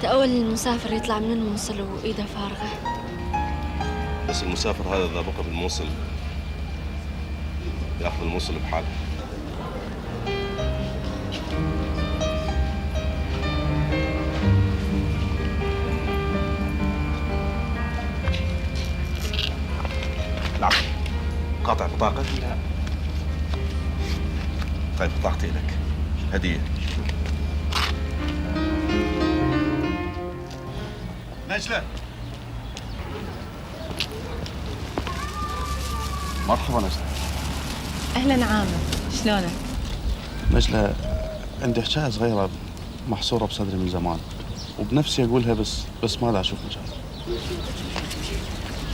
ده أول المسافر يطلع من الموصل وإيده فارغة. بس المسافر هذا إذا بقى بالموصل ياخذ الموصل بحاله. لا قاطع بطاقة؟ لا. طيب بطاقتي لك هدية. نجلة مرحبا نجلة. أهلا عامر، شلونك؟ نجلة عندي حكاية صغيرة محصورة بصدري من زمان وبنفسي أقولها بس ما دا أشوف مجال.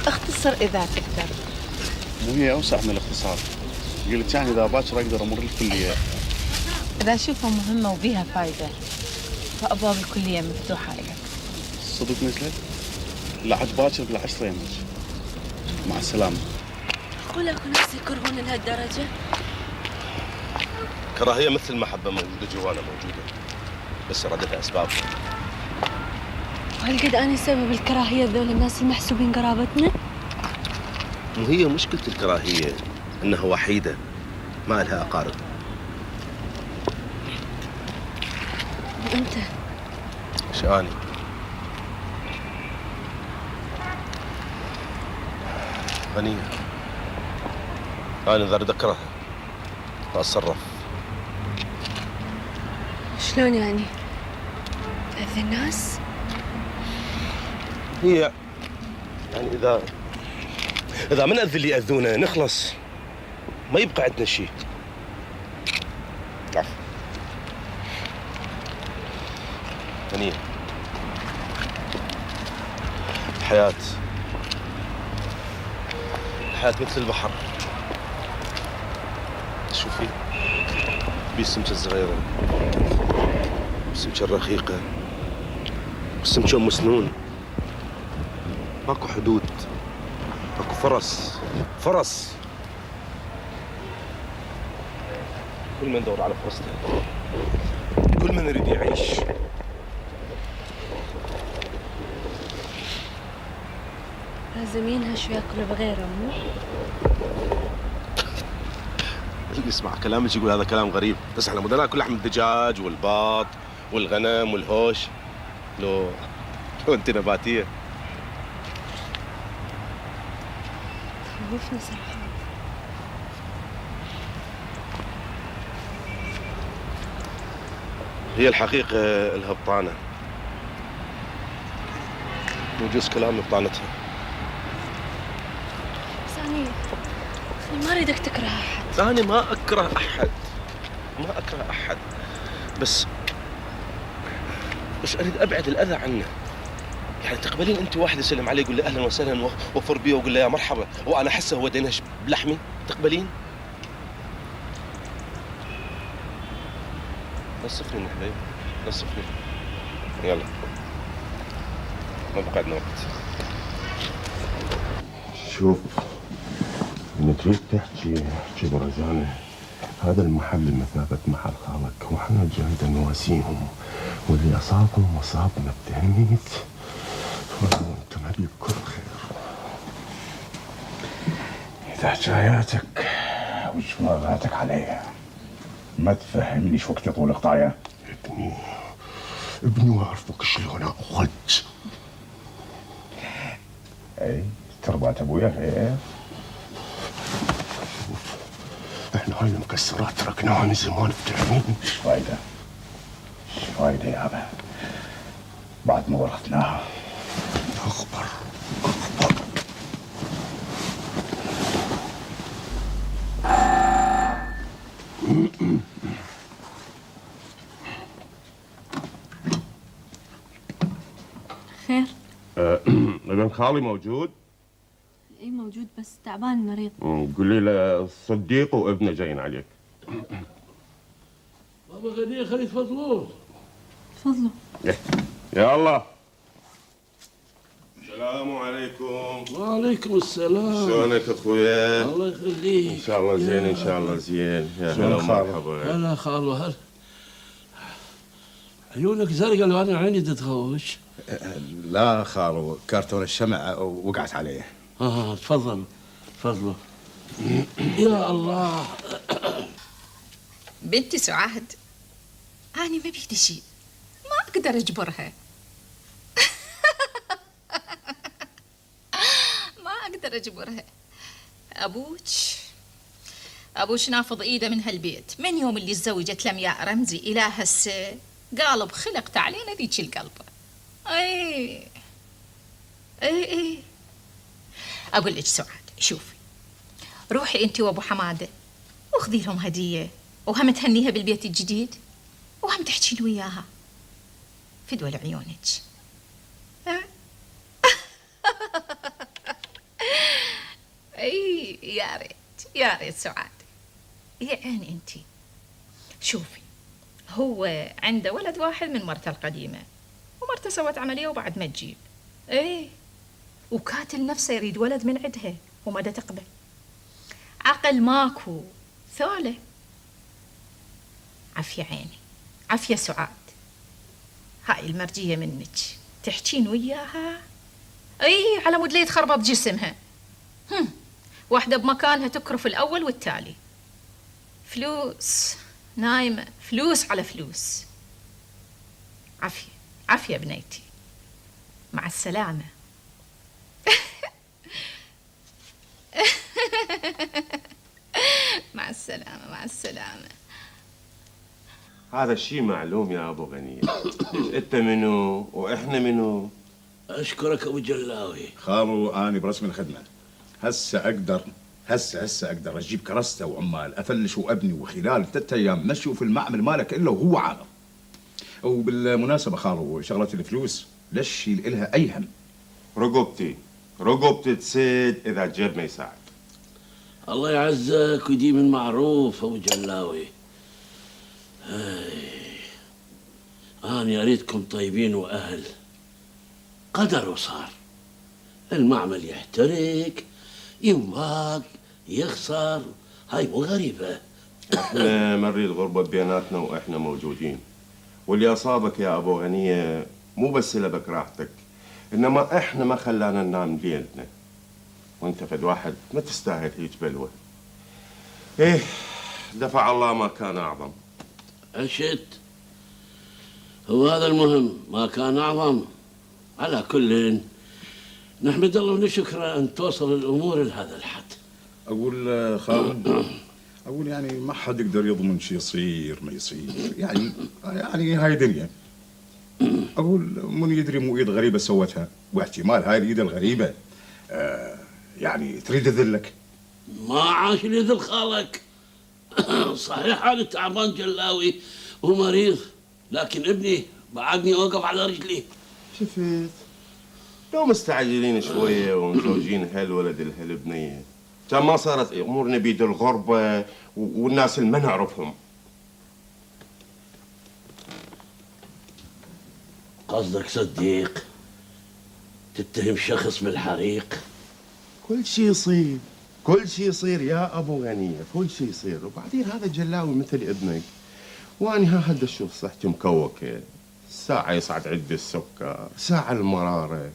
اختصر إذا تقدر. مو هي أوسع من الاختصار. قلت يعني إذا باكر أقدر أمر الكلية. إذا أشوفها مهمة وبيها فايدة فأبواب الكلية مفتوحة لك. صدق نجلة؟ لعد باكر بال10 يمج. مع السلامة. قول أكو ناس يكرهون لهالدرجة؟ كراهية مثل المحبة موجودة جوانا موجودة، بس ردتها أسباب. وهالقد أنا سبب الكراهية ذول الناس المحسوبين قرابتنا؟ مو هي مشكلة الكراهية إنها وحيدة ما لها أقارب. وأنت؟ شاني غنية، أنا إذا أريد أكرهها فأتصرف. شلون يعني؟ تأذي الناس؟ هي يعني إذا من أذي اللي يأذونا نخلص، ما يبقى عندنا شيء. عفوا غنية، الحياة مثل البحر. شوفي بيه السمكة الصغيرة والسمكة الرقيقة والسمكة أم سنون. ماكو حدود، ماكو فرس. كل من يدور على فرصته، كل من يريد يعيش. لازم ينهش وياكل بغيره مو؟ اللي يسمع كلامك يقول هذا كلام غريب، بس احنا بدنا ناكل لحم الدجاج والبط والغنم والهوش. لو انت نباتيه. خوفني صراحة. هي الحقيقة لها بطانة، وجوز كلامي بطانتها. بس أنا ما أريدك تكره أحد. أنا ما أكره أحد، بس أريد أبعد الأذى عنه. يعني تقبلين أنت واحد يسلم علي يقول له أهلا وسهلا وفر بيه ويقول له يا مرحبا وأنا أحسه هو دينهش بلحمي؟ تقبلين؟ نصفني يا حبيبي، نصفني. يلا ما بقى عندنا وقت. شوف إن تريد تحكي برزانة، هذا المحل بمثابة محل خالك، وإحنا جايين نواسيهم، واللي أصابهم أصابنا بتهنيت، وأنت ما بيك كل خير. إذا حكاياتك وجمالاتك عليها ما تفهمني شو وقت يطول قطايا. ابني وأعرفك شلون أخذ. أي تربات أبويا خير. شوف إحنا هاي المكسرات تركناها من زمان بتهنيت. إيش فايدة يابا بعد ما ورثناها. أخبر خير؟ ابن خالي موجود؟ إيه موجود بس تعبان مريض. قولي له صديق وابنه جايين عليك. بابا غنية خلي تفضلون. تفضلوا. يا الله. السلام عليكم. وعليكم السلام. شلونك اخويا؟ الله يخليك. ان شاء الله زين ان شاء الله زين. يا هلا ومرحبا. هلا خالو هلا. عيونك زرقاء لو انا عيني تتغوش. لا خالو، كرتون الشمع وقعت عليه. تفضل تفضلوا. يا الله. بنتي سعاد، أنا ما بيدي شيء، ما أقدر أجبرها. ما أقدر أجبرها. أبوش نافض إيده من هالبيت من يوم اللي تزوجت لمياء رمزي إلى هسه. قالب خلقت علينا ذيك القلبة. أي أقول لك سعاد، شوفي، روحي أنت وأبو حمادة وخذي لهم هدية، وهم تهنيها بالبيت الجديد، وهم تحكي له وياها في دول عيونك. اي يا ريت سعاد. يا عيني انتي. شوفي، هو عنده ولد واحد من مرته القديمة، ومرته سوت عملية وبعد ما تجيب. وكاتل نفسه يريد ولد من عندها وما دا تقبل. عقل ماكو ثولة. عافية عيني، عافية سعاد. هاي المرجية منك تحكين وياها على مود لا يتخربط جسمها. واحدة بمكانها تكرف الأول والتالي. فلوس نايمة، فلوس على فلوس. عافية بنيتي، مع السلامة. مع السلامة. هذا الشيء معلوم يا ابو غنية. انت منو واحنا منو؟ اشكرك ابو جلاوي. خالو أنا برسم الخدمة. هسه أقدر أجيب كرسته وعمال أفلش وأبني، وخلال 3 أيام نشوف المعمل مالك إلا وهو عالم. وبالمناسبة خالو، شغلة الفلوس ليش شيل إلها أي هم. رقبتي تسد إذا الجيب ما يساعد. الله يعزك ويديم المعروف ابو جلاوي. أنا يا ريتكم طيبين وأهل. قدر وصار، المعمل يحترق، ينباق، يخسر، هاي مو غريبة. احنا ما نريد غربة بيناتنا واحنا موجودين. واللي أصابك يا أبو غنية مو بس سلبك راحتك، إنما احنا ما خلانا ننام ليلتنا. وانت فد واحد ما تستاهل هيج بلوة. دفع الله ما كان أعظم. عشت، وهذا المهم، ما كان أعظم. على كل نحمد الله ونشكره أن توصل الأمور لهذا الحد. أقول خالد، أقول يعني ما حد يقدر يضمن شي يصير ما يصير، يعني هاي دنيا. أقول من يدري مو إيد غريبة سوتها، واحتمال هاي الإيد الغريبة يعني تريد تذلك. ما عاش اللي يذل خالك. صحيح أنا تعبان جلاوي ومريض، لكن ابني بعدني أوقف على رجلي. شفت؟ لو مستعجلين شوية ومزوجين هالولد الهالبنية كان ما صارت أمورنا بيد الغربة والناس اللي ما نعرفهم. قصدك صديق تتهم شخص بالحريق؟ كل شيء يصير يا أبو غنية، كل شيء يصير. وبعدين هذا جلاوي مثل ابنك، وأنا هذا أشوف صحتي مكوكة، ساعة يصعد عندي السكر، ساعة المرارة.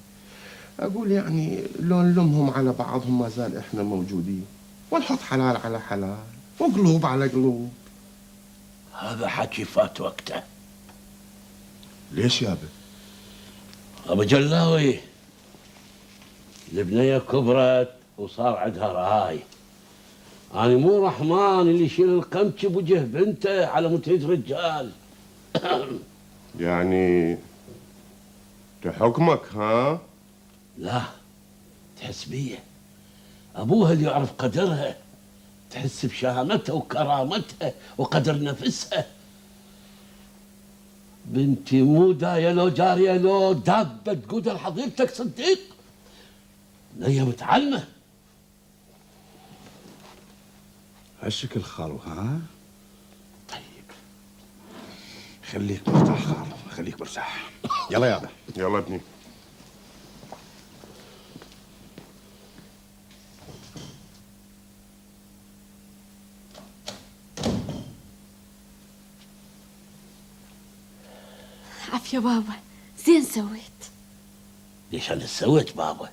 أقول يعني لو نلمهم على بعضهم ما زال إحنا موجودين، ونحط حلال على حلال وقلوب على قلوب. هذا حكي فات وقته. ليش يابا؟ أبو جلاوي، البنية كبرت وصار عندها رهاي. أنا مو رحمن اللي يشيل القمش بوجه بنته على متهج رجال. يعني تحكمك ها؟ لا، تحس بيه. أبوها اللي يعرف قدرها، تحس بشهامتها وكرامتها وقدر نفسها. بنتي مو داية لو جارية لو دابة تقودها لحضيرتك صديق، هي متعلمة. هالشكل خالو ها؟ طيب خليك مرتاح خالو، خليك مرتاح. يلا يابا. يلا ابني. عافية بابا، زين سويت. ليش أنا سويت بابا؟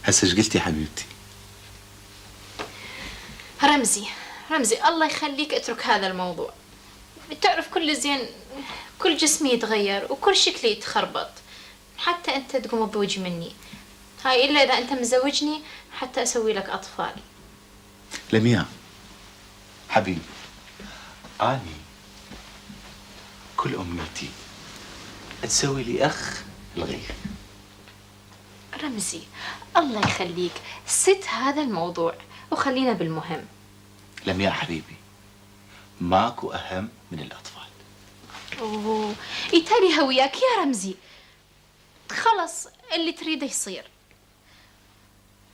هسه ايش قلتي حبيبتي؟ رمزي الله يخليك اترك هذا الموضوع. بتعرف كل زين كل جسمي يتغير وكل شكلي يتخربط، حتى انت تقوم بوجه مني. هاي الا اذا انت مزوجني حتى اسوي لك اطفال. لمياء حبيبي، اني كل امنيتي تسوي لي اخ الغير. رمزي الله يخليك ست هذا الموضوع وخلينا بالمهم. لمياء حبيبي، ماكو اهم من الاطفال. اوه يتالي هوياك يا رمزي، خلص اللي تريده يصير.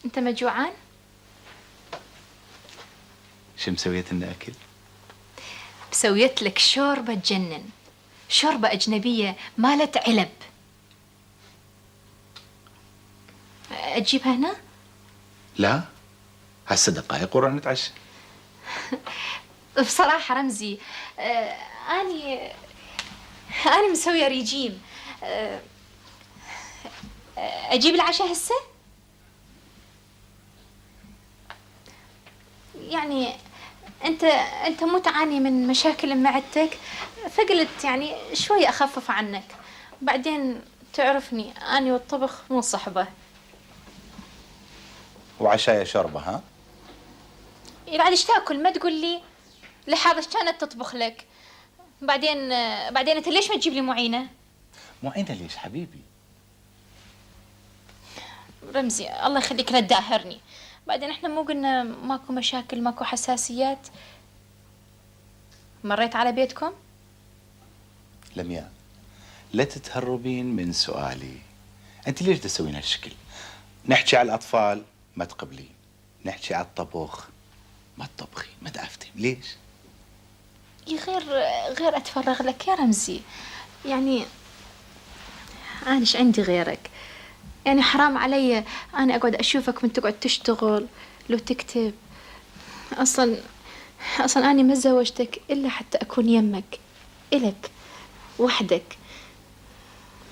انت ما جوعان؟ شو مسويت لنا اكل؟ سويت لك شوربة تجنن، شوربة أجنبية مالت علب. أجيبها هنا؟ لا هسه دقائق ورانا نتعشى. بصراحة رمزي أنا مسوية ريجيم. أجيب العشاء هسه؟ يعني أنت مو تعاني من مشاكل معدتك، فقلت يعني شوي أخفف عنك. بعدين تعرفني أنا والطبخ مو صحبة. وعشايا شوربه ها؟ يعني ايش تاكل؟ ما تقول لي لحظة كانت تطبخ لك. بعدين انت ليش ما تجيب لي معينة؟ معينه ليش حبيبي؟ رمزي الله يخليك لا تداهرني. بعدين احنا مو قلنا ماكو مشاكل ماكو حساسيات؟ مريت على بيتكم؟ لمياء لا تتهربين من سؤالي، انت ليش تسوين هالشكل؟ نحكي على الاطفال ما تقبلين، نحكي على الطبخ ما تطبخي، ما تعفتين، ليش؟ غير اتفرغ لك يا رمزي. يعني انا ايش عندي غيرك؟ يعني حرام علي انا اقعد اشوفك من تقعد تشتغل لو تكتب. اصلا انا ما تزوجتك الا حتى اكون يمك الك وحدك،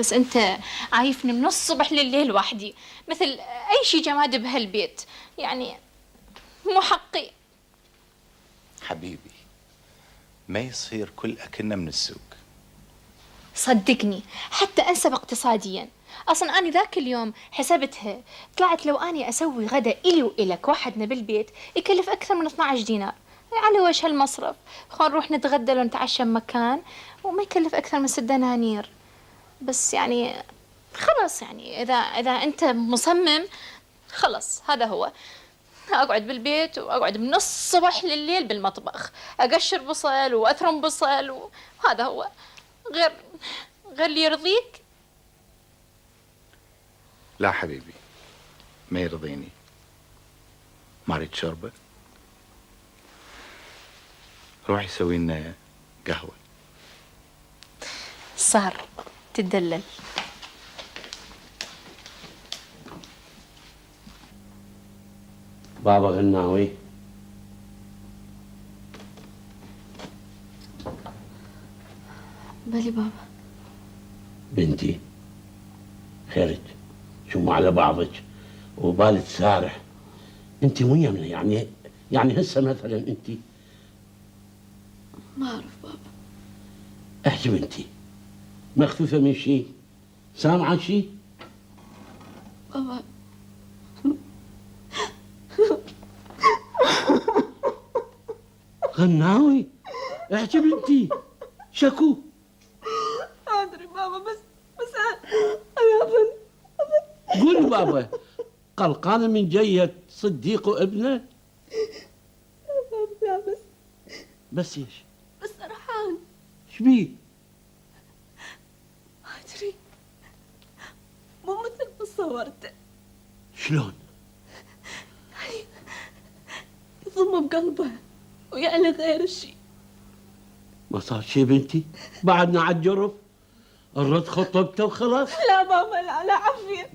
بس انت عايفني من الصبح لليل وحدي مثل اي شي جماد بهالبيت. يعني مو حقي حبيبي، ما يصير كل اكلنا من السوق. صدقني حتى انسب اقتصاديا. اصلا انا ذاك اليوم حسبتها، طلعت لو اني اسوي غدا الي والك وحدنا بالبيت يكلف اكثر من 12 دينار. على وجه المصرف خلينا نروح نتغدى ونتعشى بمكان وما يكلف اكثر من 6 دنانير. بس يعني خلاص، يعني اذا انت مصمم خلاص هذا هو. اقعد بالبيت واقعد من الصبح لليل بالمطبخ اقشر بصل واثرم بصل وهذا هو. غير اللي يرضيك؟ لا حبيبي ما يرضيني. ما اريد شوربه، روحي سوي لنا قهوه. صار تدلل. بابا غناوي بلي بابا. بنتي خيرك؟ شو مو على بعضك وبالك سارح؟ انت مو يمنا يعني هسه مثلا انت ما اعرف بابا. احكي بنتي، مخفوفه من شيء؟ سامعه شيء؟ بابا غناوي احكي بنتي، شكو؟ ادري بابا، بس انا اظن قول بابا، قلقانه من جية صديق وابنه؟ لا بس ايش؟ بس سرحان. شبيه؟ ما ادري، مو مثل ما صورته. شلون؟ يضمه بقلبه ويعني غير الشيء. ما صار شي بنتي؟ بعدنا على الجرف؟ الرد خطبته وخلاص؟ لا بابا، لا عافية.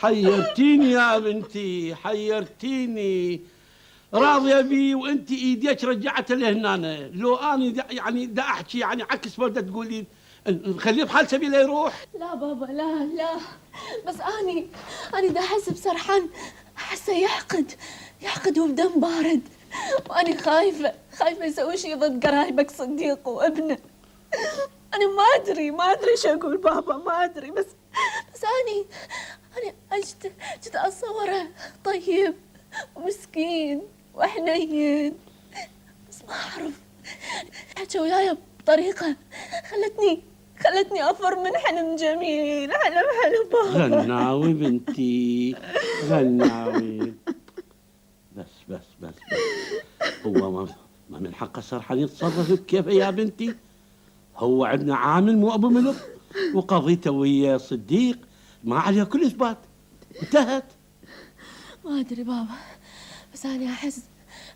حيرتيني يا بنتي، حيرتيني. راضية بي وانت ايديك رجعت لهنا. لو اني يعني دا احكي يعني عكس ما تقولين نخليه بحال سبيله يروح. لا بابا لا بس اني دا احس بسرحان، احسه يحقد وبدم بارد، واني خايفه يسوي شيء ضد قرايبك صديق وابنه. انا ما ادري شو اقول بابا، ما ادري. بس اني كنت اتصوره طيب ومسكين وحنين، بس ما اعرف حكى وياي بطريقه خلتني افر من حلم جميل، حلم بابا. غناوي بنتي غناوي. بس هو ما من حقه سرحان يتصرف بكيفه يا بنتي. هو عندنا عامل مو ابو ملك، وقضيته ويا صديق ما عليها كل اثبات، انتهت. ما ادري بابا، بس انا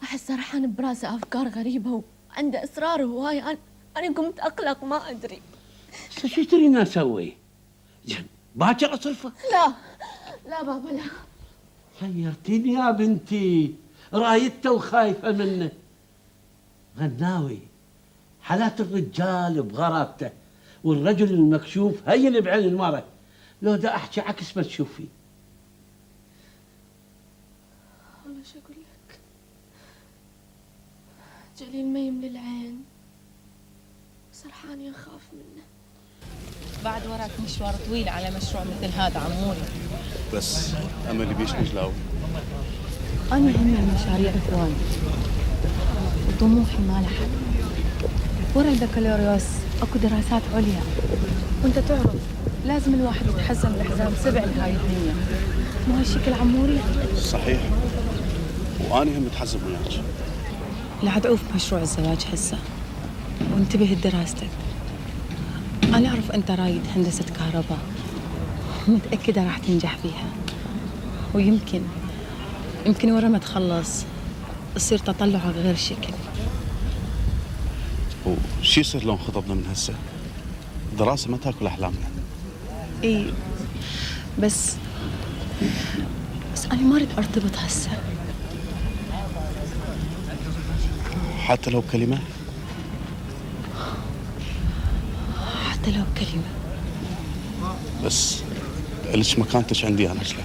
احس سرحان براسه افكار غريبه وعنده اسرار هواي. انا قمت اقلق، ما ادري شو ترينا نسوي؟ باكر اصرفه؟ لا بابا لا. حيرتيني يا بنتي، رايته وخايفه منه. غناوي حالات الرجال بغرابته، والرجل المكشوف هين بعين المرأة. لو دا احكي عكس ما تشوفي. والله شو اقول لك، جليل ما يملي العين، سرحان اخاف منه. بعد وراك مشوار طويل على مشروع مثل هذا عموري. بس امل بيش نجلاوي. انا همي المشاريع اخواني وطموحي ما له حد. ورا البكالوريوس اكو دراسات عليا، وانت تعرف لازم الواحد يتحزم الحزام 7 لهاي الدنيا، مو هالشكل عموري؟ صحيح، واني هم متحزم وياك. لا عدعوف مشروع الزواج هسه، وانتبه لدراستك. انا اعرف انت رايد هندسة كهرباء، متأكدة راح تنجح فيها، ويمكن ورا ما تخلص يصير تطلع غير شكل. وشي يصير لو انخطبنا من هسه؟ الدراسة ما تاكل احلامنا. اي بس انا ما اريد ارتبط هسه. حتى لو بكلمة؟ حتى لو بكلمة. بس ليش مكانتك عندي انا نجلة؟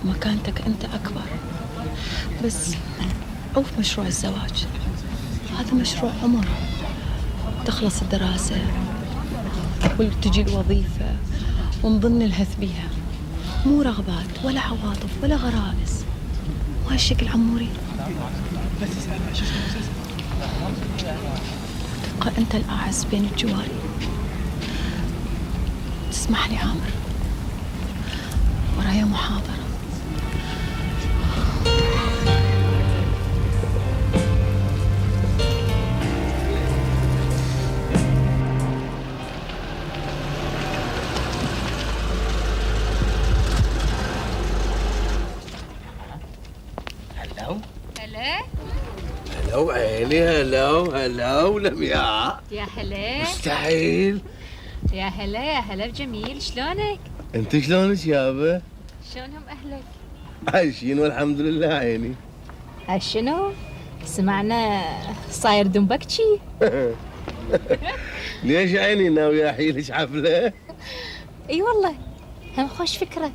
مكانتك انت اكبر، بس عوف مشروع الزواج، هذا مشروع عمر. تخلص الدراسة وتجي الوظيفة ونظن الهث بيها، مو رغبات ولا عواطف ولا غرائز. وهالشكل عموري تبقى انت الأعز بين الجواري. تسمح لي عامر، ورايا محاضرة. هلو عيني، هلو لمياء. يا هلا. مستحيل. يا هلا بجميل، شلونك؟ انت شلونك يابا؟ شلونهم اهلك؟ عايشين والحمد لله عيني. شنو؟ سمعنا صاير دنبكشي. ليش عيني ناوي احيلك حفله؟ اي والله، هم خوش فكره.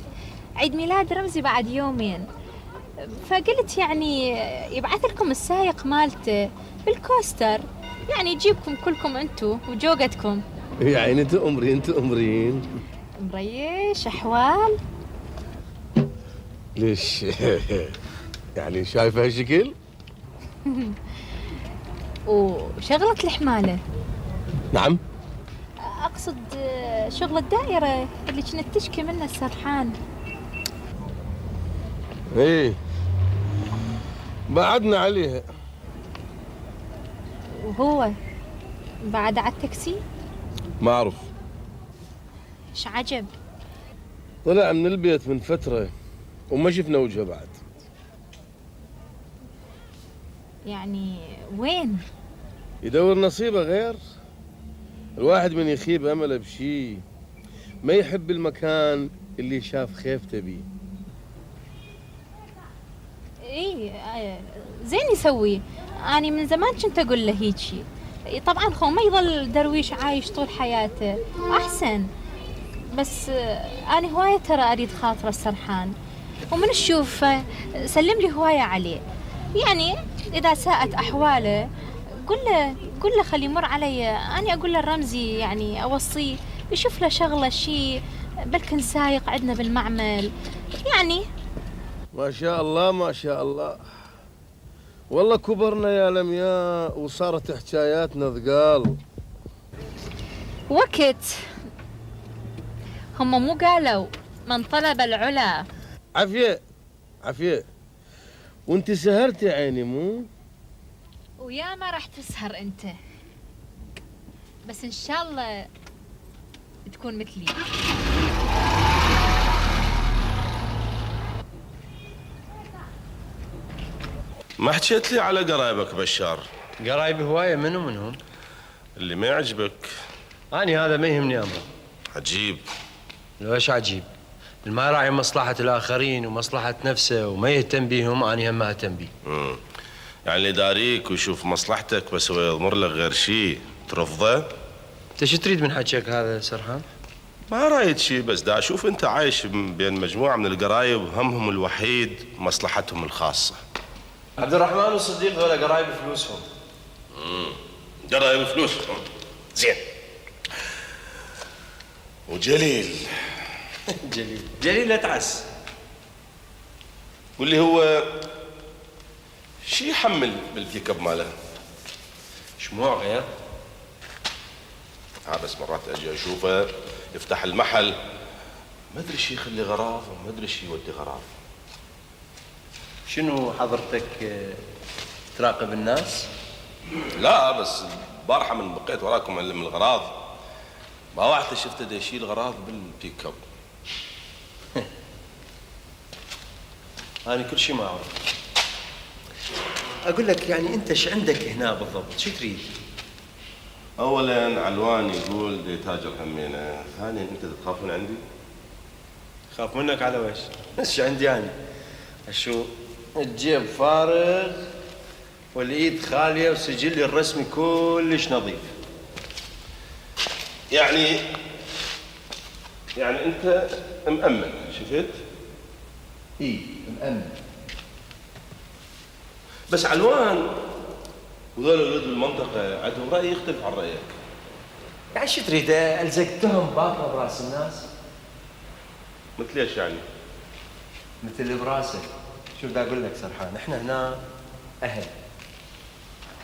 عيد ميلاد رمزي بعد يومين، فقلت يعني يبعث لكم السايق مالته بالكوستر، يعني يجيبكم كلكم انتو وجوقتكم. يا عيني تأمرين. مريش احوال. ليش؟ يعني شايفه هالشكل؟ وشغلة الحمالة. نعم؟ اقصد شغل الدائرة اللي كنت تشكي منه السرحان. ايه بعدنا عليها. وهو بعد على التاكسي؟ ما اعرف، ايش عجب. طلع من البيت من فترة وما شفنا وجهه بعد. يعني وين؟ يدور نصيبه غير. الواحد من يخيب امله بشي ما يحب المكان اللي شاف خيفته بيه. اي زين يسوي. اني من زمان كنت اقول له هيجي. طبعا خو ما يظل درويش عايش طول حياته، احسن. بس انا هوايه ترى اريد خاطره السرحان، ومن اشوفه سلم لي هوايه عليه. يعني اذا ساءت احواله قل له خلي يمر علي. انا اقول له الرمزي يعني اوصيه يشوف له شغله شيء، بلكن سايق عندنا بالمعمل يعني. ما شاء الله ما شاء الله، والله كبرنا يا لمياء وصارت حكاياتنا ثقال. وقت هم مو قالوا من طلب العلا. عافية عافية. وانت سهرتي يا عيني مو؟ ويا ما راح تسهر انت، بس ان شاء الله تكون مثلي. ما حكيت لي على قرايبك بشار؟ قرايبي هوايه، منهم؟ اللي ما يعجبك. اني هذا ما يهمني امره. عجيب. ليش عجيب؟ اللي ما يراعي مصلحه الاخرين ومصلحه نفسه وما يهتم بيهم اني هم ما اهتم بيه. يعني اللي داريك ويشوف مصلحتك بس هو يضمر لك غير شيء ترفضه؟ انت شو تريد من حكيك هذا سرحان؟ ما رايد شيء، بس دا اشوف انت عايش بين مجموعه من القرايب همهم الوحيد مصلحتهم الخاصه. عبد الرحمن والصديق ذولا قرايب فلوسهم. قرايب فلوسهم. زين. وجليل؟ جليل لا تعس. واللي هو شي يحمل بالبيك اب ماله؟ شموع غير؟ بس مرات اجي اشوفه يفتح المحل ما ادري شي يخلي غراض وما ادري شي يودي غراض. شنو حضرتك تراقب الناس؟ لا بس البارحه من بقيت وراكم من الغراض ما واحد شفته دا يشيل غراض بالبيك اب. أنا كل شيء ما أعرف. أقول لك يعني أنت ايش عندك هنا بالضبط؟ شو تريد؟ أولاً علوان يقول دي تاجر همينة، ثانياً أنت تخاف من عندي؟ خاف منك على وش؟ ايش عندي أنا؟ شو؟ الجيب فارغ والإيد خالية وسجلي الرسمي كلش نظيف. يعني أنت مأمن، شفت؟ إيه مأمن. بس علوان وذول الولد بالمنطقة عندهم رأي يختلف عن رأيك. يعني شو تريد ألزق تهم باطلة براس الناس؟ مثل ايش يعني؟ مثل اللي براسك. شوف دا أقول لك سرحان، إحنا هنا أهل.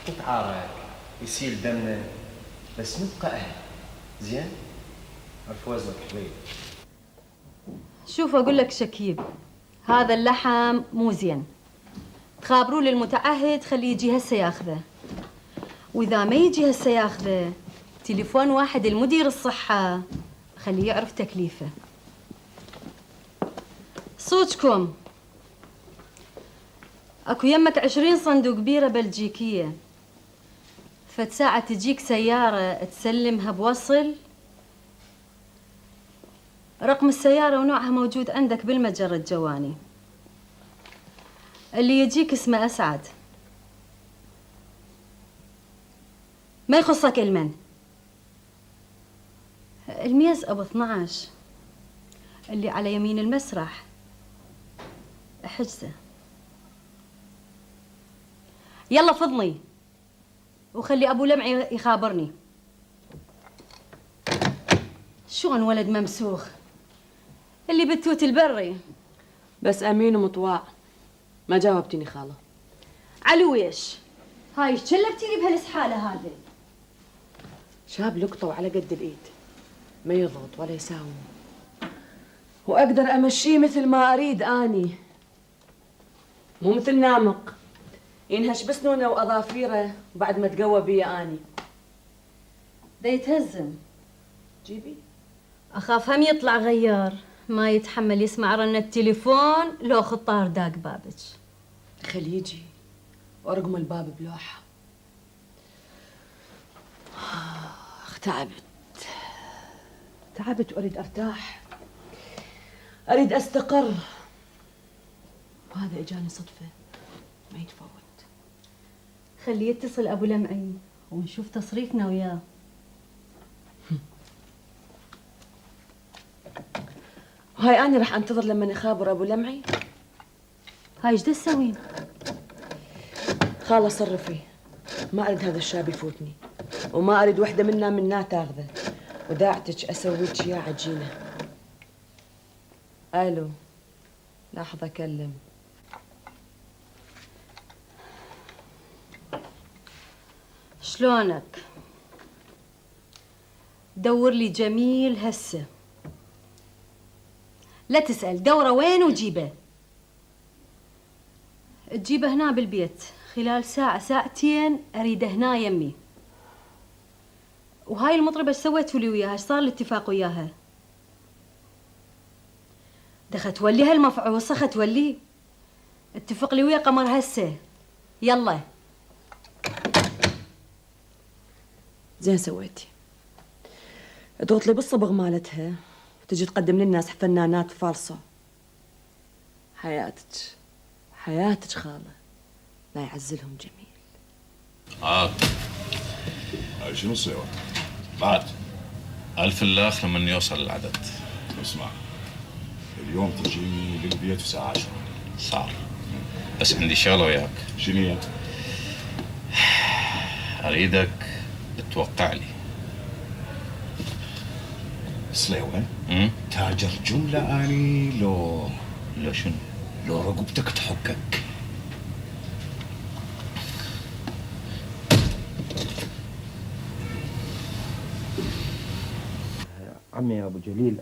نتعارك يسيل دمنا بس نبقى أهل. زين؟ عرف وزنك شوي. شوف أقول لك شكيب، هذا اللحم مو زين. تخابروا للمتعهد خليه يجي هسه ياخذه، واذا ما يجي هسه ياخذه تليفون واحد المدير الصحة خليه يعرف تكليفه. صوتكم اكو يمك 20 صندوق بيرة بلجيكية، فد ساعة تجيك سيارة تسلمها بوصل. رقم السيارة ونوعها موجود عندك بالمتجر الجواني. اللي يجيك اسمه أسعد، ما يخصك المن. الميز أبو 12 اللي على يمين المسرح حجزه. يلا فضني وخلي أبو لمعي يخابرني. شلون ولد ممسوخ اللي بالتوت البري. بس أمين ومطواع ما جاوبتيني خالة. علويش هاي ايش شلبتيني بهالسحالة هذه؟ شاب لقطة وعلى قد الإيد، ما يضغط ولا يساوم، وأقدر أمشيه مثل ما أريد أني، مو مثل نامق ينهش بسنونه وأظافيره وبعد ما تقوى بي أني. دا يتهزم. جيبي. أخاف هم يطلع غيار ما يتحمل يسمع رن التليفون لو خطار داق بابك. خليه يجي وارقم الباب بلوحة. تعبت واريد ارتاح. أريد أستقر، وهذا إجاني صدفة ما يتفوت. خليه يتصل أبو لمعي ونشوف تصريفنا وياه. وهاي أنا راح أنتظر لما يخابر أبو لمعي. هاي ايش تسوين؟ خالة صرفي، ما أريد هذا الشاب يفوتني، وما أريد وحدة منا تاخذه، وداعتك أسويك يا عجينة. ألو، لحظة أكلم. شلونك؟ دور لي جميل هسه. لا تسأل، دوره وين وجيبه. تجيبه هنا بالبيت خلال ساعة ساعتين، أريده هنا يمي. وهاي المطربة ايش سويتوا لي وياها؟ ايش صار الاتفاق وياها؟ دخل تولي هالمفعوصة، خل تولي. اتفق لي ويا قمر هسه، يلا. زين سويتي. تضغط لي بالصبغ مالتها وتجي تقدم للناس فنانات فالصو. حياتك خالة، لا يعزلهم جميل. هاي شنو السوى؟ بعد 1000 الآخر لما يوصل العدد. اسمع، اليوم تجيني للبيت في الساعة 10. صار، بس عندي شغلة وياك. شنو هي؟ أريدك تتوقع لي. سليوة؟ تاجر جملة أني لو شنو؟ لو رقبتك تحكك. عمي يا ابو جليل،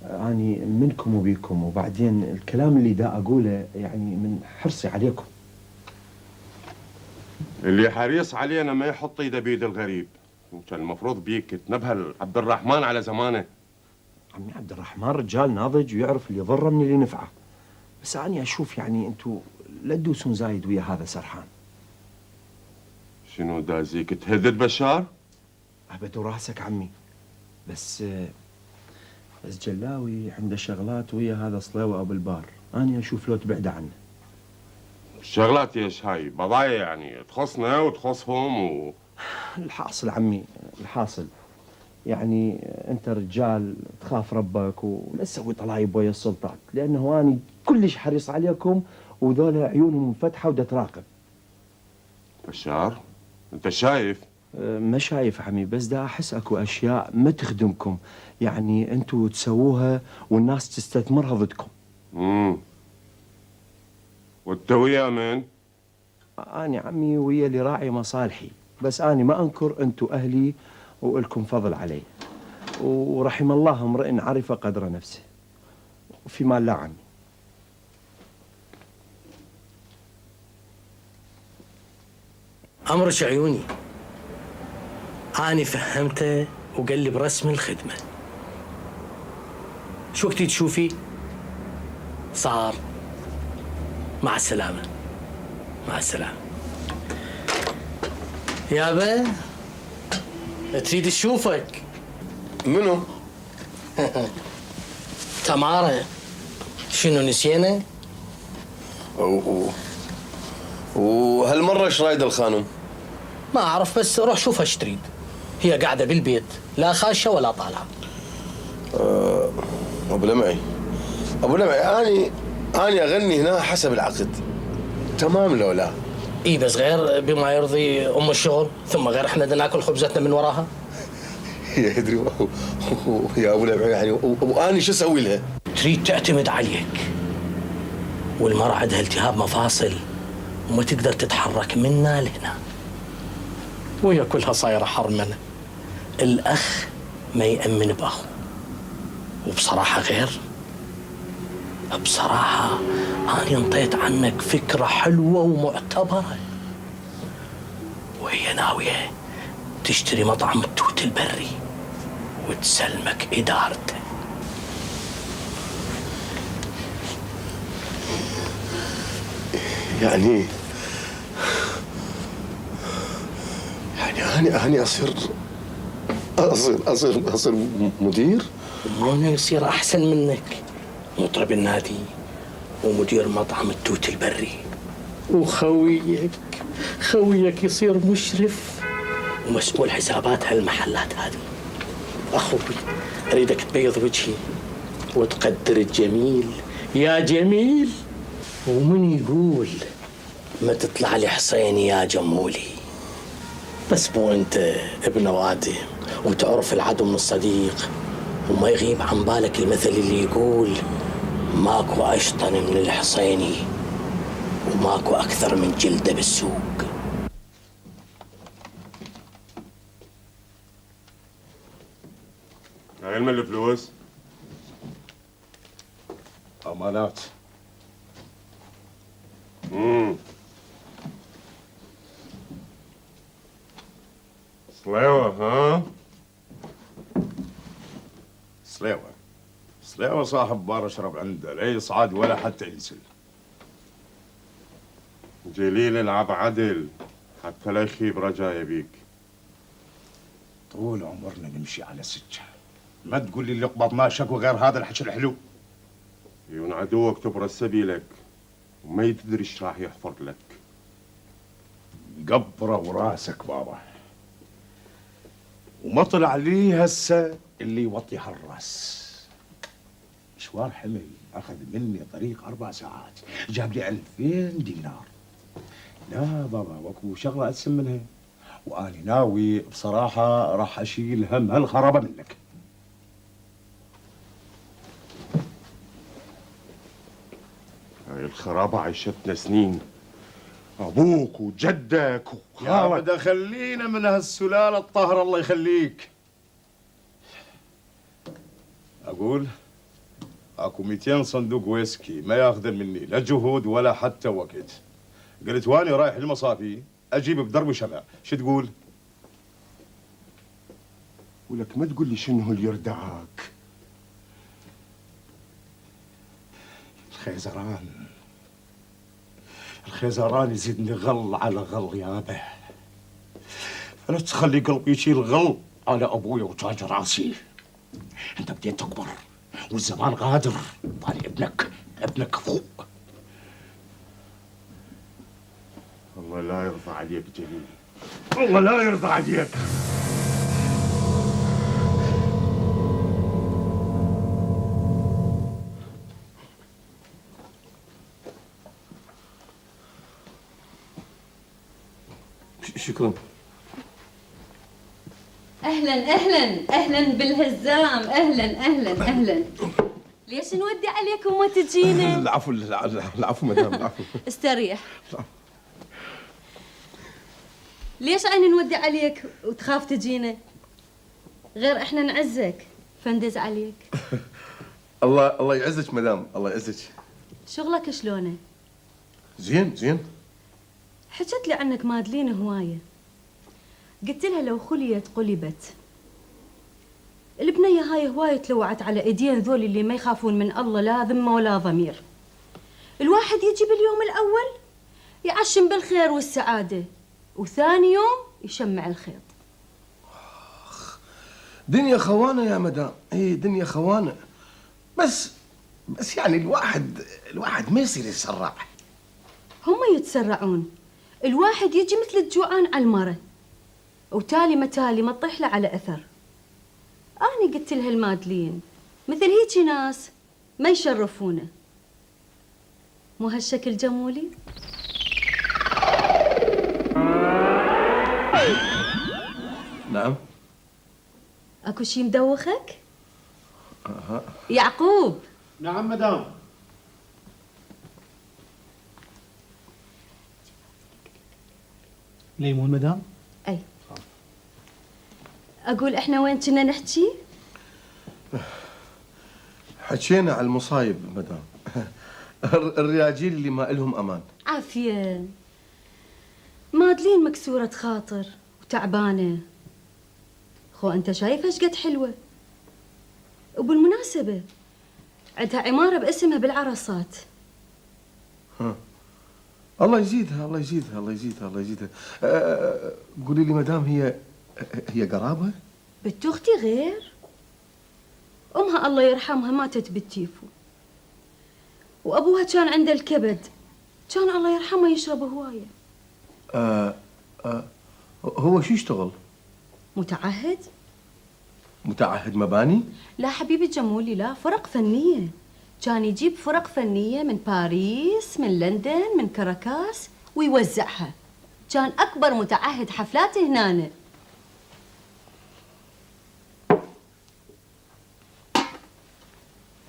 اني منكم وبيكم، وبعدين الكلام اللي دا اقوله يعني من حرصي عليكم. اللي حريص علينا ما يحط ايده بيد الغريب. كان المفروض بيك تنبه عبد الرحمن على زمانه. عمي عبد الرحمن رجال ناضج ويعرف اللي يضره من اللي نفعه، بس اني اشوف يعني انتم لا تدوسون زايد ويا هذا سرحان. شنو دازيك تهدد بشار؟ ابد راسك عمي، بس جلاوي عنده شغلات ويا هذا صليوه ابو البار، اني اشوف لو تبعد عنه. الشغلات ايش هاي؟ بضايع يعني تخصنا وتخصهم الحاصل عمي، الحاصل يعني انت رجال تخاف ربك ولا تسوي طلايب ويا السلطات، لانه اني كلش حريص عليكم وذولا عيونهم منفتحه ودا تراقب. بشار انت شايف؟ ما شايف عمي، بس دا احس اكو اشياء ما تخدمكم، يعني انتوا تسووها والناس تستثمرها ضدكم. وانت ويا من؟ اني عمي ويا اللي راعي مصالحي، بس اني ما انكر انتوا اهلي والكم فضل علي، ورحم الله امرئ عرف قدر نفسه، وفي مال لا عمي. أمرك عيوني، أنا فهمته وقال لي برسم الخدمة. شو وقتي تشوفي؟ صار. مع السلامة. مع السلامة. يابا تريد تشوفك. منو؟ تمارة. شنو نسينا؟ وهالمرة ايش رايد الخانم؟ ما أعرف، بس روح شوفها ايش تريد. هي قاعدة بالبيت، لا خاشة ولا طالعة. أبو لمعي، أنا أغني هنا حسب العقد، تمام لو لا؟ إي بس غير بما يرضي أم الشغل، ثم غير إحنا بدنا ناكل خبزتنا من وراها. يدري يا أبو لمعي يعني، وأنا شو أسوي لها؟ تريد تعتمد عليك، والمرأة عندها التهاب مفاصل وما تقدر تتحرك منا لهنا، وهي كلها صايرة حرمنة. الأخ ما يأمن بأخو، وبصراحة غير، بصراحة أنا انطيت عنك فكرة حلوة ومعتبرة، وهي ناوية تشتري مطعم التوت البري وتسلمك إدارته. يعني أنا أصير مدير؟ وانا يصير احسن منك، مطرب النادي ومدير مطعم التوت البري، خويك يصير مشرف ومسؤول حسابات هالمحلات هذه. أخوي أريدك تبيض وجهي وتقدر الجميل يا جميل، ومن يقول ما تطلع لي حسيني يا جمولي. بس مو أنت ابن وادي وتعرف العدو من الصديق، وما يغيب عن بالك المثل اللي يقول ماكو أشطن من الحصيني وماكو أكثر من جلده بالسوق. علم الفلوس أمانات. صليوة ها؟ صليوة صاحب بار اشرب عنده، لا يصعد ولا حتى ينزل. جليل العب عدل حتى لا يخيب رجايا بيك. طول عمرنا نمشي على سكة، ما تقول لي اللي قبض ما شكو غير هذا الحكي الحلو. يون عدوك تبرز سبيلك وما يدري ايش راح يحفر لك. قبره وراسك بابا، وما طلع لي هسه اللي يوطي هالراس. مشوار حمل اخذ مني طريق 4 ساعات، جاب لي 2000 دينار. لا بابا واكو شغله اسم منها، واني ناوي بصراحه راح اشيل هم هالخرابه منك. هاي الخرابة عيشتنا سنين، ابوك وجدك يا وخالك. بدا خلينا من هالسلاله الطاهره الله يخليك. اقول اكو 200 صندوق ويسكي ما ياخذن مني لا جهود ولا حتى وقت. قلت واني رايح المصافي اجيب بدرب وشمع، شو تقول؟ ولك ما تقول لي شنو اللي يردعك. الخيزران يزيدني غل على غل يابا، فلا تخلي قلبي يشيل غل على ابويا وتاج راسي. انت بديت تكبر والزمان غادر، طالع ابنك فوق. الله لا يرضى عليك جليل، الله لا يرضى عليك. شكرا. اهلا اهلا اهلا بالهزام، اهلا. ليش نودي عليكم وما تجينا؟ العفو مدام، العفو. استريح. ليش انا نودي عليك وتخاف تجينا؟ غير احنا نعزك فندز عليك. الله يعزك مدام، الله يعزك. شغلك شلونه؟ زين. حكت لي عنك مادلين هوايه، قلت لها لو خليت قلبت. البنيه هاي هوايه تلوعت على ايدين ذول اللي ما يخافون من الله لا ذمه ولا ضمير. الواحد يجي باليوم الاول يعشم بالخير والسعاده، وثاني يوم يشمع الخيط. دنيا خوانه يا مدام، دنيا خوانه. بس يعني الواحد ما يصير يتسرع. هم يتسرعون، الواحد يجي مثل الجوعان على المرة، وتالي ما تطيح له على أثر. أنا قلت لها المادلين مثل هيجي ناس ما يشرفونه، مو هالشكل جمولي؟ نعم. أكو شي مدوخك؟ يعقوب. نعم مدام. ليمون مدام؟ أي. أقول إحنا وين كنا نحكي؟ حكينا على المصايب مدام. الرياجيل اللي ما إلهم أمان. عافية. مادلين مكسورة خاطر وتعبانة. خو أنت شايف ايش قد حلوة. وبالمناسبة عندها عمارة باسمها بالعرصات. الله يزيدها الله يزيدها الله يزيدها الله يزيدها. قولي لي مدام، هي قرابة؟ بنت أختي غير. أمها الله يرحمها ماتت بالتيفو، وأبوها كان عنده الكبد، كان الله يرحمه يشرب هواية. هو شو يشتغل؟ متعهد؟ متعهد مباني؟ لا حبيبي جمولي، لا، فرق فنية. كان يجيب فرق فنية من باريس، من لندن، من كاراكاس ويوزعها. كان أكبر متعهد حفلات هنا.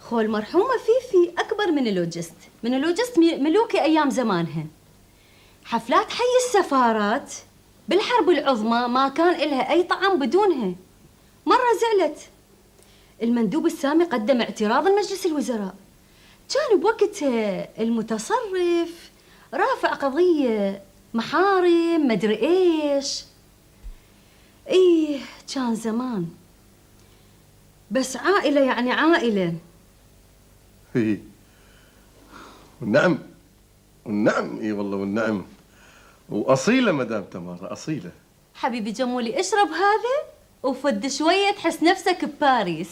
خو المرحومة فيفي أكبر من اللوجست. من اللوجست ملوكي أيام زمانها. حفلات حي السفارات بالحرب العظمى ما كان إلها أي طعم بدونها. مرة زعلت، المندوب السامي قدم اعتراض لمجلس الوزراء، كان بوقتها المتصرف رافع قضية محارم مدري ايش. ايه كان زمان، بس عائلة يعني عائلة. اي والنعم والنعم، اي والله والنعم، واصيله مدام تمارا، اصيله. حبيبي جمولي اشرب هذا وفد شوية تحس نفسك بباريس.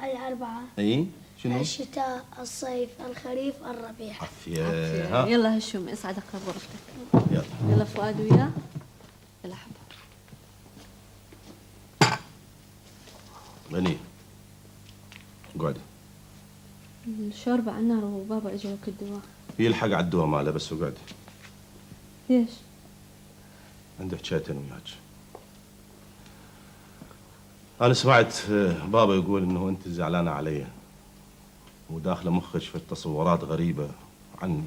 الأربعة. اي شنو؟ الشتاء، الصيف، الخريف، الربيع. عافية. يلا هشوم اسعدك غرفتك. يلا فؤاد وياه. يلا حبا. غنية اقعدي. الشوربة على النار وبابا اجى وقت الدواء. يلحق على الدواء ماله، بس اقعدي. ليش؟ عندي حكايتين وياك. أنا سمعت بابا يقول إنه أنت زعلانة علي وداخلة مخك في تصورات غريبة عني.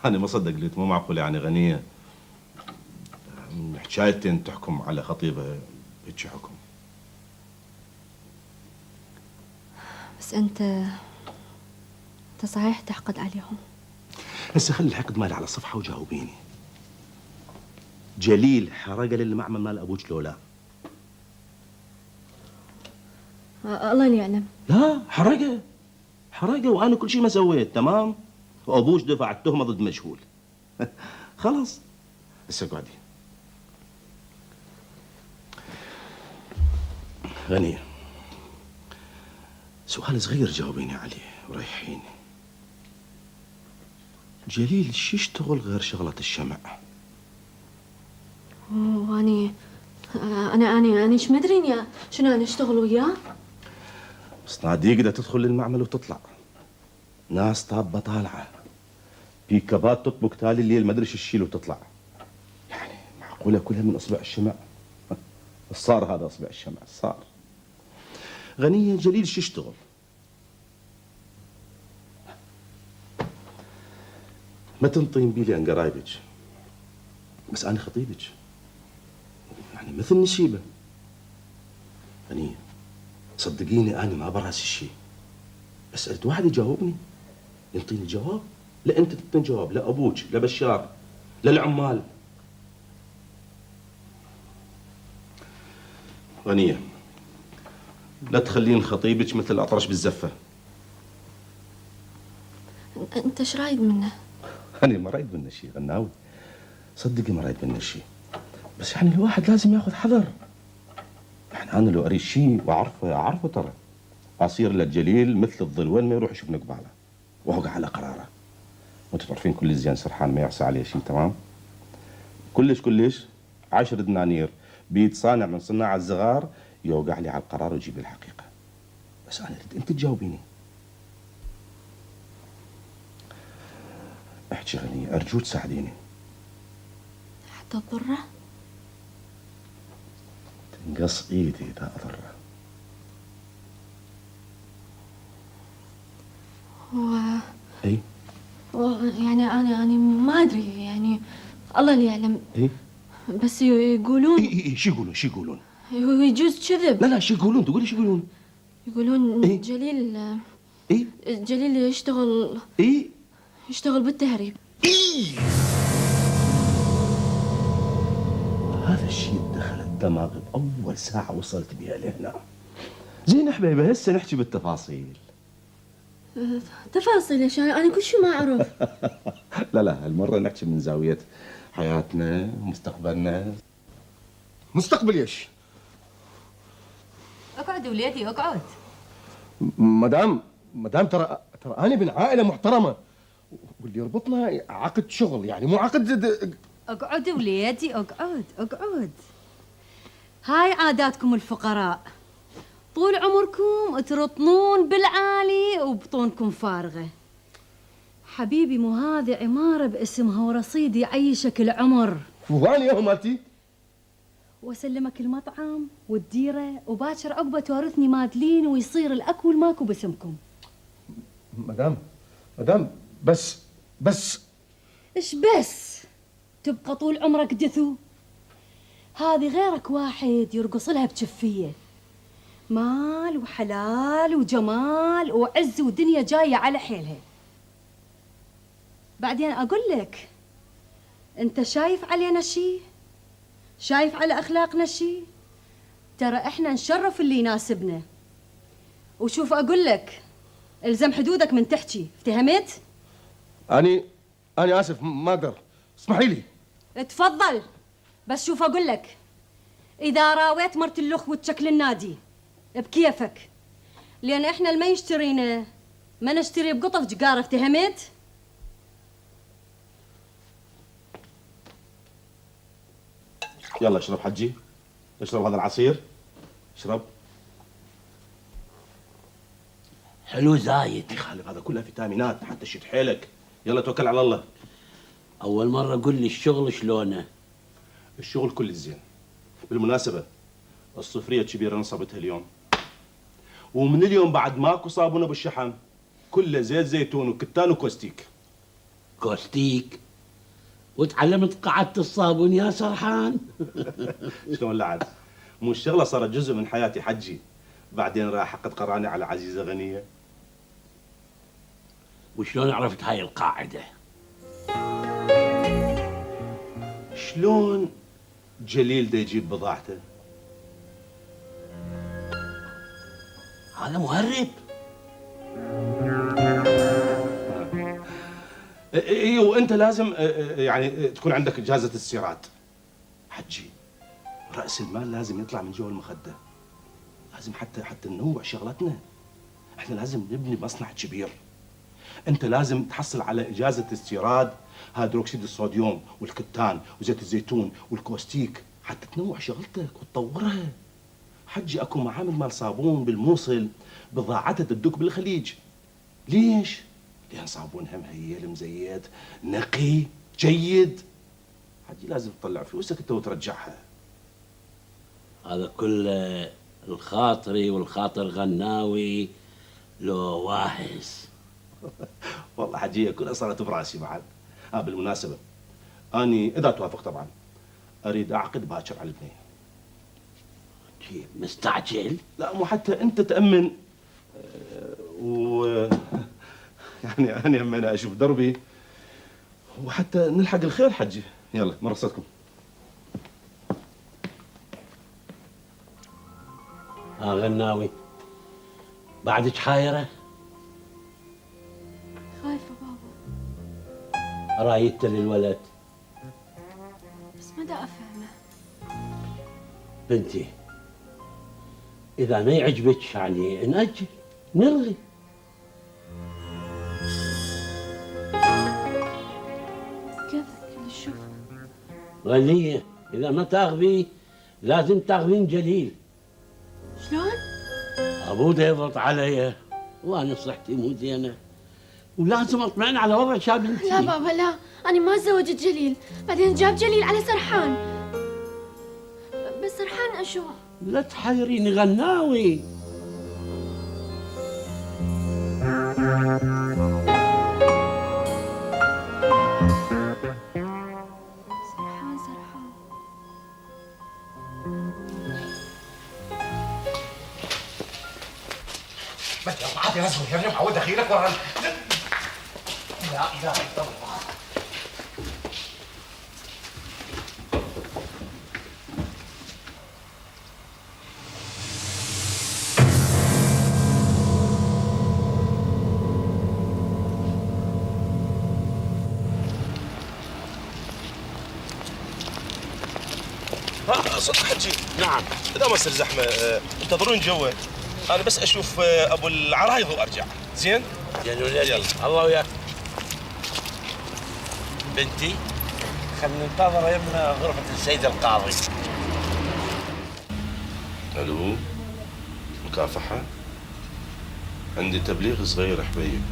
أنا ما صدق، قلت مو معقول يعني غنية حكايتين تحكم على خطيبها هيك حكم. بس انت صحيح تحقد عليهم. هسه خلي الحقد مالي على صفحة وجاوبيني. جليل حرق للمعمل مال أبوك لولا؟ الله اللي يعلم. لا، حرقه وانا كل شيء ما سويت، تمام؟ وابوش دفع التهمه ضد مجهول. خلاص هسه اقعدي. غنية، سؤال صغير جاوبيني عليه وريحيني. جليل شو يشتغل غير شغلة الشمع؟ واني انا ايش مدري شنو انا اشتغل وياه؟ صناديق تدخل للمعمل وتطلع، ناس طابة طالعة، بيكابات تطبق تالي الليل ما ادري شو تشيل وتطلع. يعني معقولة كلها من اصبع الشمع؟ صار هذا اصبع الشمع صار. غنية، جليل شو يشتغل؟ ما تنطين بيلي عن قرايبك، بس انا خطيبك، يعني مثل نشيبة. غنية صدقيني أنا ما براسي شيء، بس سألت واحد يجاوبني ينطيني جواب. لا أنت تعطيني جواب، لا أبوك، لا بشار، لا العمال. غنية، لا تخلين خطيبك مثل الأطرش بالزفة. انت ايش رايد منه؟ أنا ما رايد منه شيء غناوي، صدقي ما رايد منه شيء، بس يعني الواحد لازم ياخذ حذر. يعني أنا لو أريد شيء وأعرفه أعرفه ترى، أصير للجليل مثل الظل، وين ما يروح يشوفني قباله وأوقع على قراره. وأنتم تعرفين كل زين سرحان ما يعصى عليه شيء، تمام؟ كلش 10 دنانير بيد صانع من صناع الصغار يوقع لي على القرار ويجيب لي الحقيقة. بس أنا أريد أنت تجاوبيني. احكي غنية، أرجوك تساعديني. حتى تضره؟ تنقص إيدي إذا أضره. اي يعني انا ما ادري، يعني الله اللي يعلم. اي بس يقولون. اي شو يقولون؟ شو يقولون؟ يجوز كذب. لا شو يقولون؟ تقولي شو يقولون؟ يقولون إيه؟ جليل. اي جليل يشتغل. اي يشتغل بالتهريب. هذا الشيء دخل الدماغ بأول ساعة وصلت بها لهنا. زين حبيبي، هسه نحكي بالتفاصيل. تفاصيل يا شاي، أنا كل شيء ما أعرف. لا هالمرة نحكي من زاوية حياتنا ومستقبلنا. مستقبل ايش؟ اقعد وليدي اقعد. مدام ترى انا ابن عائله محترمه، واللي يربطنا عقد شغل يعني مو عقد. اقعد وليدي اقعد. هاي عاداتكم الفقراء، طول عمركم ترطنون بالعالي وبطونكم فارغه. حبيبي مو هذه عماره باسمها ورصيد يعيشك العمر. وانا يا مالتي واسلمك المطعم والديره وباكر عقبه تورثني مادلين ويصير الاكل ماكو باسمكم. مدام بس ايش بس؟ تبقى طول عمرك دثو؟ هذه غيرك واحد يرقص لها بجفيه، مال وحلال وجمال وعز ودنيا جايه على حيلها. بعدين اقول لك، انت شايف علينا شي؟ شايف على اخلاقنا شي؟ ترى احنا نشرف اللي يناسبنا. وشوف اقول لك، الزم حدودك من تحكي، افتهمت؟ انا اسف ما اقدر، اسمحي لي. اتفضل، بس شوف اقول لك، اذا راويت مرت الاخ وتشكل النادي بكيفك، لان احنا اللي ما يشترينا ما نشتري بقطف جقاره، افتهمت؟ يلا اشرب حجي، اشرب هذا العصير، اشرب. حلو زايد. يخالف هذا كلها فيتامينات حتى شد حيلك. يلا توكل على الله. اول مره قل لي الشغل شلونه؟ الشغل كل الزين. بالمناسبه الصفريه الكبيره نصبتها اليوم، ومن اليوم بعد ماكو صابونه بالشحن، كله زيت زيتون وكتان وكوستيك. كوستيك؟ وتعلمت قاعدة الصابون يا سرحان؟ شلون لا عاد؟ مو الشغله صارت جزء من حياتي حجي، بعدين راح قد قراني على عزيزه غنيه. وشلون عرفت هاي القاعده؟ شلون جليل دا يجيب بضاعته؟ هذا مهرب. اي وانت لازم يعني تكون عندك اجازه استيراد. حجي راس المال لازم يطلع من جوا المخده، لازم حتى ننوع شغلتنا. احنا لازم نبني مصنع كبير. انت لازم تحصل على اجازه استيراد هيدروكسيد الصوديوم والكتان وزيت الزيتون والكوستيك حتى تنوع شغلتك وتطورها. حجي اكو معامل مال صابون بالموصل بضاعتها تدق بالخليج. ليش؟ لان صابونها مهيل مزيت نقي جيد. حجي لازم تطلع فلوسك انت وترجعها. هذا كله الخاطري والخاطر غناوي لو واحس. والله حجيه كلها صارت براسي بعد. بالمناسبه اني اذا توافق طبعا اريد اعقد باكر على البنيه. مستعجل؟ لا مو حتى انت تامن و يعني انا هم انا اشوف دربي وحتى نلحق الخير حجي. يلا مرصتكم. غناوي بعدك حايره؟ خايفة بابا. رايدت للولد؟ بس ما دا أفهمه. بنتي إذا ما يعجبك يعني نأجل نلغي. كيفك اللي تشوفه. غنية إذا ما تاخذي لازم تاخذين جليل. شلون؟ أبوه يضغط علي وأنا صحتي مو زينة ولازم أطمئن على وضع شابنتي. لا بابا لا، أنا ما تزوجت جليل، بعدين جاب جليل على سرحان. بس سرحان أشو؟ لا تحيريني غناوي. سرحان سرحان. ما يلا عاد يا زهير يا معود اخيرك ورا لا اله الا الله. صدق حجي. نعم. اذا ما صار زحمه انتظروني جوا، انا بس اشوف ابو العرايض وارجع. زين؟ يا ولدي الله وياك. بنتي خلينا ننتظر يمنا غرفة السيد القاضي. الو، مكافحة؟ عندي تبليغ صغير حبيب.